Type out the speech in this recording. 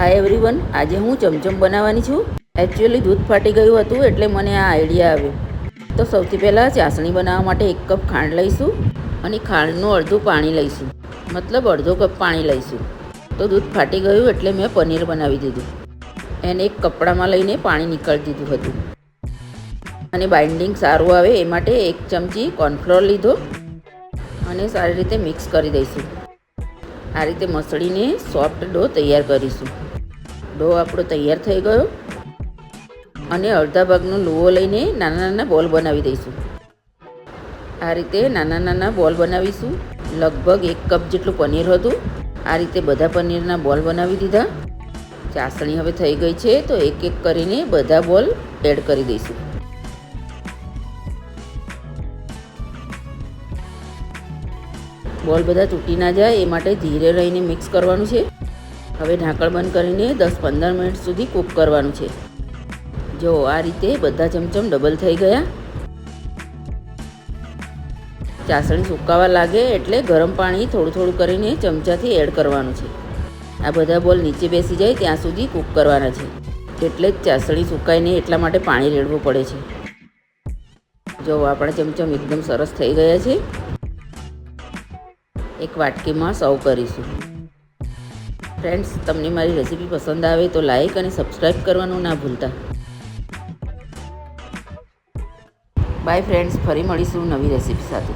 Hi everyone, આજે હું ચમચમ બનાવવાની છું. એકચ્યુઅલી દૂધ ફાટી ગયું હતું એટલે મને આ આઈડિયા આવ્યો. તો સૌથી પહેલાં ચાસણી બનાવવા માટે 1 કપ ખાંડ લઈશું અને ખાંડનું અડધું પાણી લઈશું, મતલબ અડધો કપ પાણી લઈશું. તો દૂધ ફાટી ગયું એટલે મેં પનીર બનાવી દીધું. એને એક કપડામાં લઈને પાણી નીકાળી દીધું હતું. અને બાઇન્ડિંગ સારું આવે એ માટે 1 ચમચી કોર્નફ્લોર લીધો અને સારી રીતે મિક્સ કરી દઈશું. આ રીતે મસળીને સોફ્ટ ડો તૈયાર કરીશું. ડો આપણો તૈયાર થઈ ગયો અને અડધા ભાગનો લુવો લઈને નાના નાના બોલ બનાવી દઈશું. આ રીતે નાના નાના બોલ બનાવીશું. લગભગ 1 કપ જેટલું પનીર હતું. આ રીતે બધા પનીરના બોલ બનાવી દીધા. ચાસણી હવે થઈ ગઈ છે તો એક એક કરીને બધા બોલ એડ કરી દઈશું. બોલ બધા તૂટી ના જાય એ માટે ધીરે રહીને મિક્સ કરવાનું છે. હવે ઢાંકણ બંધ કરીને 10-15 મિનિટ સુધી કૂક કરવાનું છે. જો આ રીતે બધા ચમચમ ડબલ થઈ ગયા. ચાસણી સુકાવા લાગે એટલે ગરમ પાણી થોડું થોડું કરીને ચમચાથી એડ કરવાનું છે. આ બધા બોલ નીચે બેસી જાય ત્યાં સુધી કૂક કરવાના છે. એટલે જ ચાસણી સુકાય નહીં એટલા માટે પાણી રેડવું પડે છે. જો આપણા ચમચમ એકદમ સરસ થઈ ગયા છે. એક વાટકીમાં સર્વ કરીશું. ફ્રેન્ડ્સ, તમને મારી રેસીપી પસંદ આવે તો લાઈક અને સબસ્ક્રાઈબ કરવાનું ના ભૂલતા. બાય ફ્રેન્ડ્સ, ફરી મળીશું નવી રેસીપી સાથે.